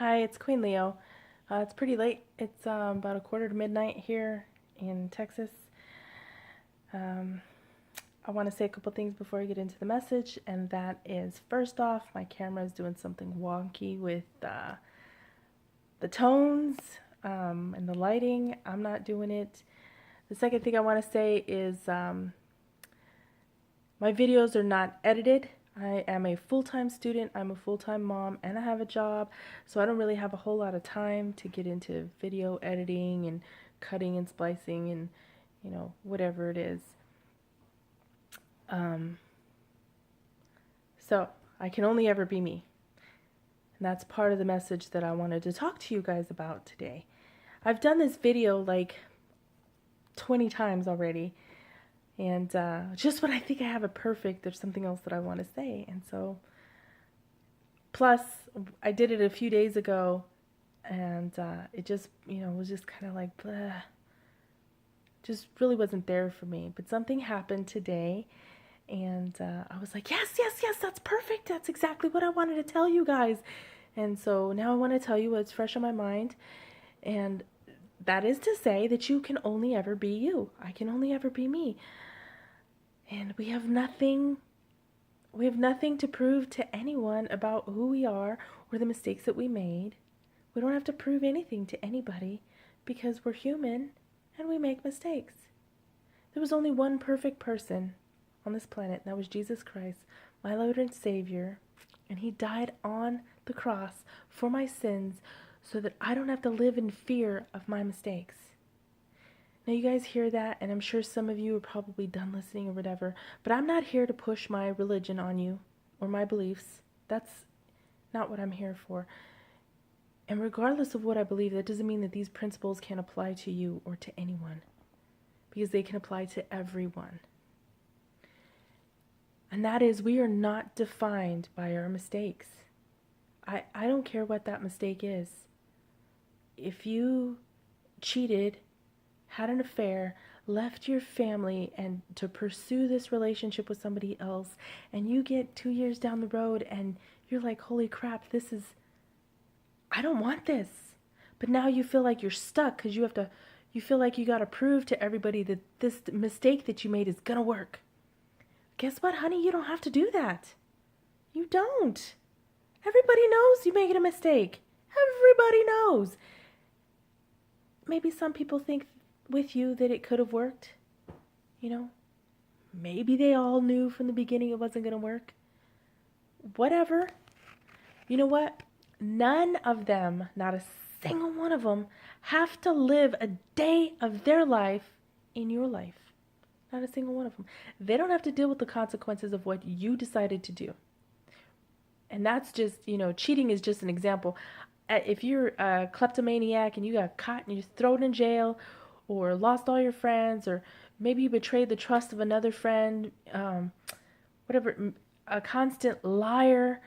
Hi, it's Queen Leo. It's pretty late. It's about a quarter to midnight here in Texas. Um, I want to say a couple things before I get into the message, and that is first off, my camera is doing something wonky with the tones and the lighting. I'm not doing it. The second thing I want to say is my videos are not edited. I am a full-time student, I'm a full-time mom, and I have a job, so I don't really have a whole lot of time to get into video editing and cutting and splicing and, whatever it is. Um, so I can only ever be me. And that's part of the message that I wanted to talk to you guys about today. I've done this video like 20 times already. And just when I think I have it perfect, there's something else that I want to say. And so, plus, I did it a few days ago, and it just, was just kind of like, bleh. Just really wasn't there for me. But something happened today, and I was like, yes, yes, yes, that's perfect. That's exactly what I wanted to tell you guys. And so now I want to tell you what's fresh on my mind. And that is to say that you can only ever be you. I can only ever be me. And we have nothing to prove to anyone about who we are or the mistakes that we made. We don't have to prove anything to anybody because we're human and we make mistakes. There was only one perfect person on this planet, and that was Jesus Christ, my Lord and Savior, and he died on the cross for my sins so that I don't have to live in fear of my mistakes. Now you guys hear that, and I'm sure some of you are probably done listening or whatever, but I'm not here to push my religion on you or my beliefs. That's not what I'm here for. And regardless of what I believe, that doesn't mean that these principles can't apply to you or to anyone, because they can apply to everyone. And that is, we are not defined by our mistakes. I don't care what that mistake is. If you cheated, had an affair, left your family and to pursue this relationship with somebody else, and you get 2 years down the road and you're like, holy crap, I don't want this. But now you feel like you're stuck because you feel like you got to prove to everybody that this mistake that you made is going to work. Guess what, honey? You don't have to do that. You don't. Everybody knows you're making a mistake. Everybody knows. Maybe some people think with you that it could have worked. Maybe they all knew from the beginning it wasn't going to work. Whatever. You know what? None of them, not a single one of them, have to live a day of their life in your life. Not a single one of them. They don't have to deal with the consequences of what you decided to do. And that's just, cheating is just an example. If you're a kleptomaniac and you got caught and you're thrown in jail, or lost all your friends, or maybe you betrayed the trust of another friend, whatever, a constant liar.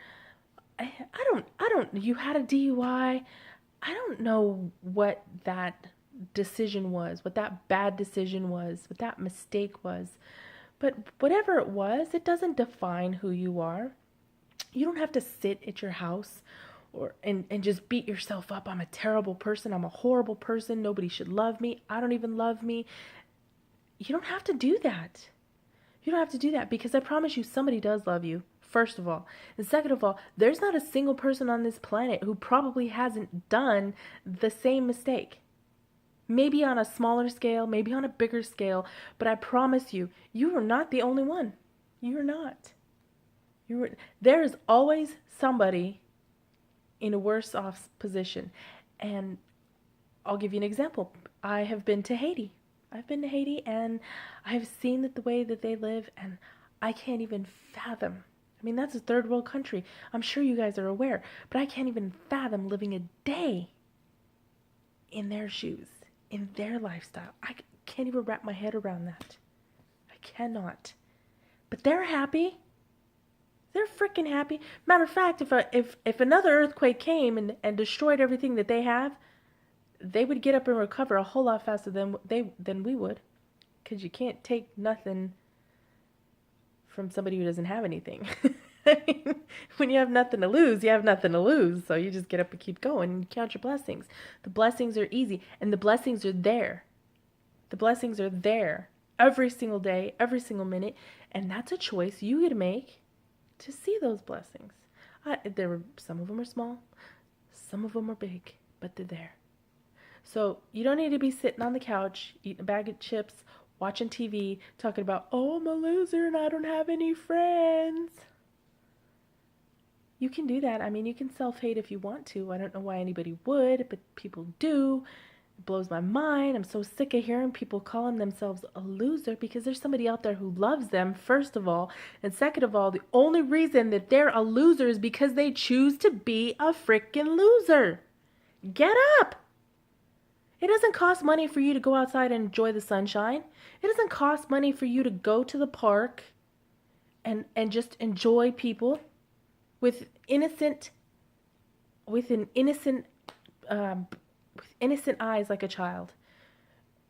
You had a DUI. I don't know what that decision was, what that bad decision was, what that mistake was. But whatever it was, it doesn't define who you are. You don't have to sit at your house and just beat yourself up. I'm a terrible person. I'm a horrible person. Nobody should love me. I don't even love me. You don't have to do that. You don't have to do that, because I promise you somebody does love you, first of all. And second of all, there's not a single person on this planet who probably hasn't done the same mistake. Maybe on a smaller scale, maybe on a bigger scale, but I promise you, you are not the only one. You are not. There is always somebody in a worse off position. And I'll give you an example. I have been to Haiti. I've been to Haiti, and I've seen the way that they live, and I can't even fathom. I mean, that's a third world country. I'm sure you guys are aware, but I can't even fathom living a day in their shoes, in their lifestyle. I can't even wrap my head around that. I cannot. But they're happy. They're freaking happy. Matter of fact, if another earthquake came and destroyed everything that they have, they would get up and recover a whole lot faster than we would. Because you can't take nothing from somebody who doesn't have anything. When you have nothing to lose, you have nothing to lose. So you just get up and keep going and count your blessings. The blessings are easy, and the blessings are there. The blessings are there every single day, every single minute, and that's a choice you get to make to see those blessings. Some of them are small, some of them are big, but they're there. So you don't need to be sitting on the couch, eating a bag of chips, watching TV, talking about, oh, I'm a loser and I don't have any friends. You can do that. I mean, you can self-hate if you want to. I don't know why anybody would, but people do. It blows my mind. I'm so sick of hearing people calling themselves a loser because there's somebody out there who loves them, first of all. And second of all, the only reason that they're a loser is because they choose to be a freaking loser. Get up! It doesn't cost money for you to go outside and enjoy the sunshine. It doesn't cost money for you to go to the park and just enjoy people with innocent eyes like a child.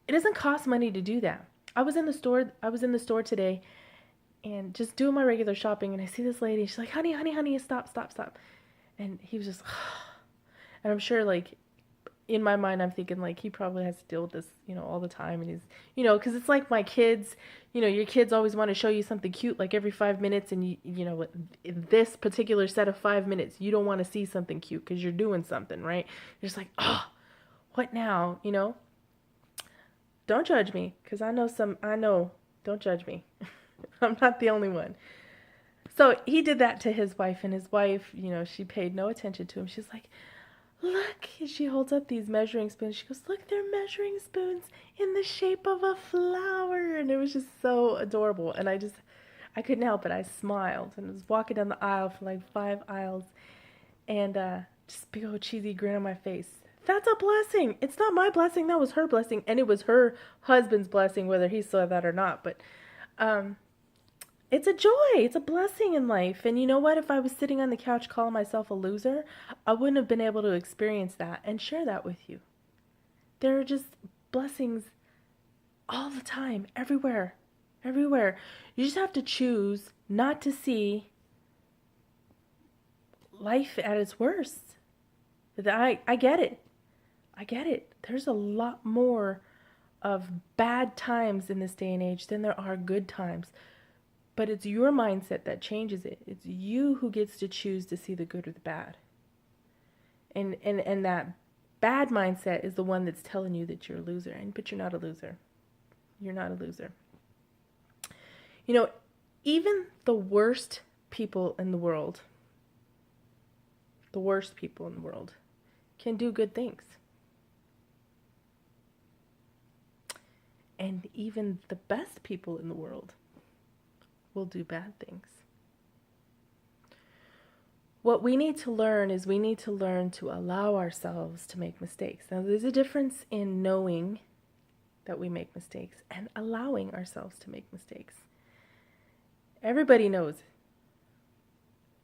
It doesn't cost money to do that. I was in the store today and just doing my regular shopping, and I see this lady. She's like, honey, stop. And he was just, and I'm sure, like, in my mind, I'm thinking, like, he probably has to deal with this, all the time. And he's, because it's like my kids, your kids always want to show you something cute, like every 5 minutes. And, in this particular set of 5 minutes, you don't want to see something cute because you're doing something, right? You're just like, oh, what now, Don't judge me, because I know, don't judge me. I'm not the only one. So he did that to his wife, and his wife, she paid no attention to him. She's like, look, she holds up these measuring spoons. She goes, look, they're measuring spoons in the shape of a flower. And it was just so adorable. And I couldn't help it. I smiled and was walking down the aisle for like 5 aisles, and just big old cheesy grin on my face. That's a blessing. It's not my blessing. That was her blessing. And it was her husband's blessing, whether he saw that or not. But it's a joy. It's a blessing in life. And you know what? If I was sitting on the couch calling myself a loser, I wouldn't have been able to experience that and share that with you. There are just blessings all the time, everywhere. You just have to choose not to see life at its worst. I get it. There's a lot more of bad times in this day and age than there are good times. But it's your mindset that changes it. It's you who gets to choose to see the good or the bad. And that bad mindset is the one that's telling you that you're a loser. But you're not a loser. You're not a loser. Even the worst people in the world can do good things. And even the best people in the world will do bad things. What we need to learn is we need to learn to allow ourselves to make mistakes. Now, there's a difference in knowing that we make mistakes and allowing ourselves to make mistakes. Everybody knows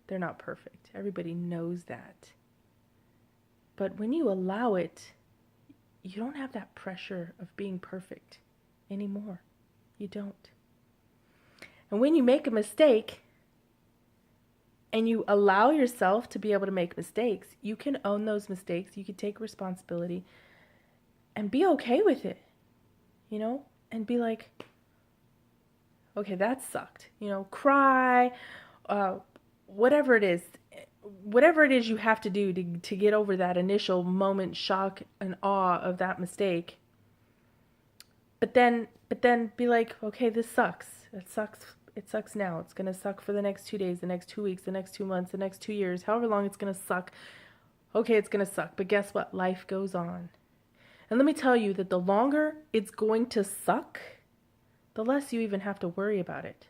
they're not perfect. Everybody knows that. But when you allow it, you don't have that pressure of being perfect anymore. You don't. And when you make a mistake and you allow yourself to be able to make mistakes, you can own those mistakes. You can take responsibility and be okay with it, and be like, okay, that sucked, cry, whatever it is you have to do to get over that initial moment, shock and awe of that mistake. But then be like, okay, this sucks. It sucks now. It's going to suck for the next 2 days, the next 2 weeks, the next 2 months, the next 2 years, however long it's going to suck. Okay, it's going to suck. But guess what? Life goes on. And let me tell you that the longer it's going to suck, the less you even have to worry about it.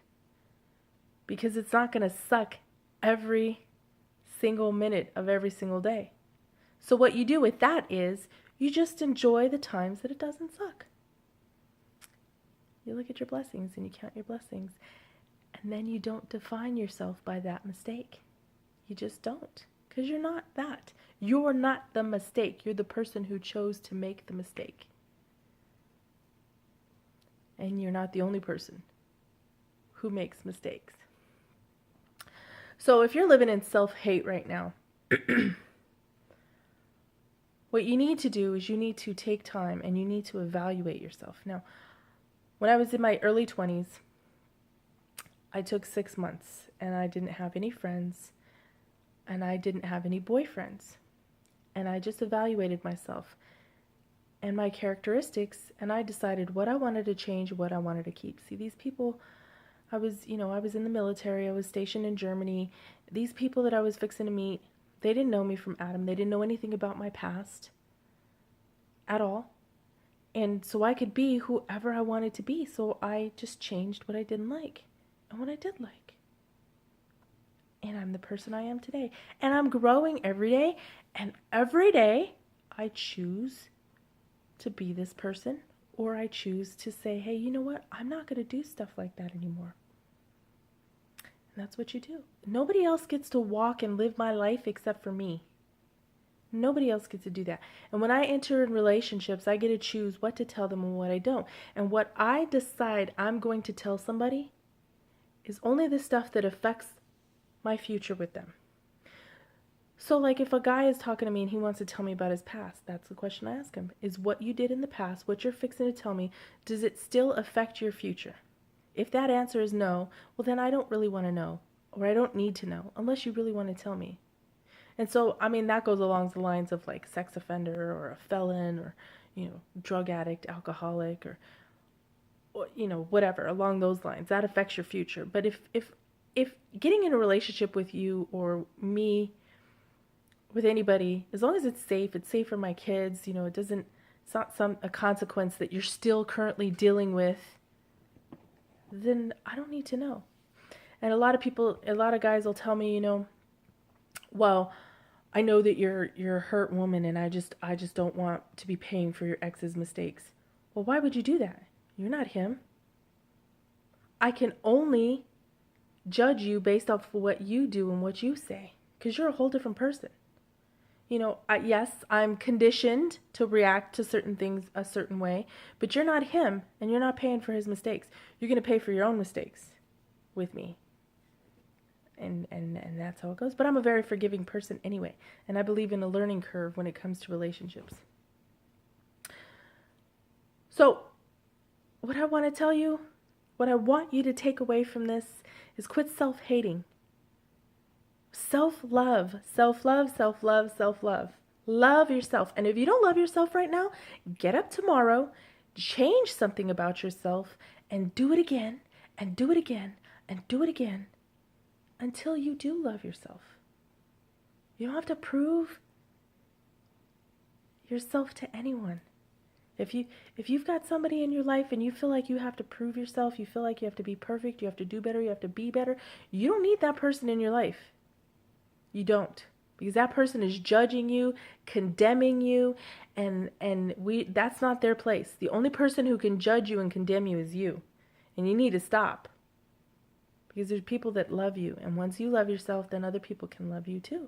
Because it's not going to suck every single minute of every single day. So what you do with that is you just enjoy the times that it doesn't suck. You look at your blessings and you count your blessings. And then you don't define yourself by that mistake. You just don't. Because you're not that. You're not the mistake. You're the person who chose to make the mistake. And you're not the only person who makes mistakes. So if you're living in self-hate right now, what you need to do is you need to take time and you need to evaluate yourself. Now, when I was in my early 20s, I took 6 months and I didn't have any friends and I didn't have any boyfriends. And I just evaluated myself and my characteristics, and I decided what I wanted to change, what I wanted to keep. See, these people, I was in the military, I was stationed in Germany. These people that I was fixing to meet, they didn't know me from Adam. They didn't know anything about my past at all. And so I could be whoever I wanted to be. So I just changed what I didn't like and what I did like. And I'm the person I am today. And I'm growing every day. And every day I choose to be this person, or I choose to say, hey, you know what? I'm not going to do stuff like that anymore. And that's what you do. Nobody else gets to walk and live my life except for me. Nobody else gets to do that. And when I enter in relationships, I get to choose what to tell them and what I don't. And what I decide I'm going to tell somebody is only the stuff that affects my future with them. So like if a guy is talking to me and he wants to tell me about his past, that's the question I ask him. Is what you did in the past, what you're fixing to tell me, does it still affect your future? If that answer is no, well then I don't really want to know, or I don't need to know, unless you really want to tell me. And so, I mean, that goes along the lines of like sex offender or a felon or, drug addict, alcoholic, or whatever along those lines. That affects your future. But if getting in a relationship with you or me, with anybody, as long as it's safe for my kids, it's not a consequence that you're still currently dealing with, then I don't need to know. And a lot of guys will tell me, well, I know that you're a hurt woman and I just don't want to be paying for your ex's mistakes. Well, why would you do that? You're not him. I can only judge you based off of what you do and what you say, because you're a whole different person. Yes, I'm conditioned to react to certain things a certain way, but you're not him and you're not paying for his mistakes. You're going to pay for your own mistakes with me. And that's how it goes. But I'm a very forgiving person anyway, and I believe in a learning curve when it comes to relationships. So, what I want to tell you, what I want you to take away from this is quit self-hating. Self-love, self-love, self-love, self-love. Love yourself. And if you don't love yourself right now, get up tomorrow, change something about yourself, and do it again, and do it again, and do it again, until you do love yourself. You don't have to prove yourself to anyone. If you've got somebody in your life and you feel like you have to prove yourself, you feel like you have to be perfect, you have to do better, you have to be better, you don't need that person in your life. You don't. Because that person is judging you, condemning you, and that's not their place. The only person who can judge you and condemn you is you. And you need to stop. Because there's people that love you, and once you love yourself, then other people can love you too.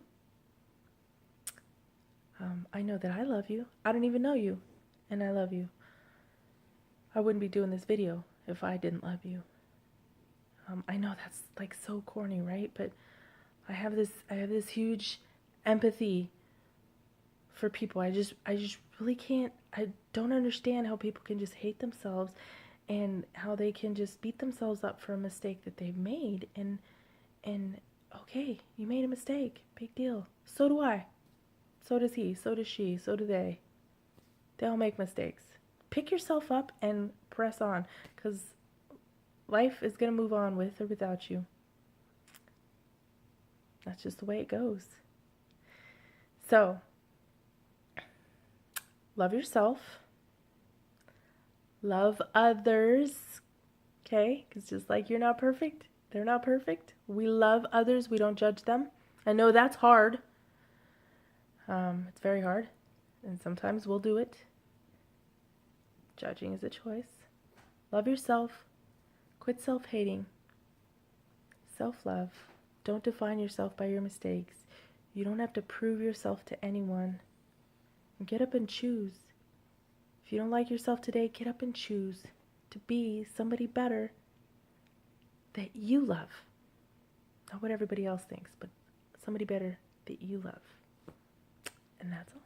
I know that I love you. I don't even know you, and I love you. I wouldn't be doing this video if I didn't love you. I know that's like so corny, right? But I have this huge empathy for people. I just really can't. I don't understand how people can just hate themselves, and how they can just beat themselves up for a mistake that they've made. And okay, you made a mistake, big deal. So do I. So does he. So does she. So do they. They all make mistakes. Pick yourself up and press on, because life is gonna move on with or without you. That's just the way it goes. So, love yourself. Love others. Okay? Because just like you're not perfect, they're not perfect. We love others. We don't judge them. I know that's hard. It's very hard. And sometimes we'll do it. Judging is a choice. Love yourself. Quit self-hating. Self-love. Don't define yourself by your mistakes. You don't have to prove yourself to anyone. Get up and choose. If you don't like yourself today, get up and choose to be somebody better that you love. Not what everybody else thinks, but somebody better that you love. And that's all.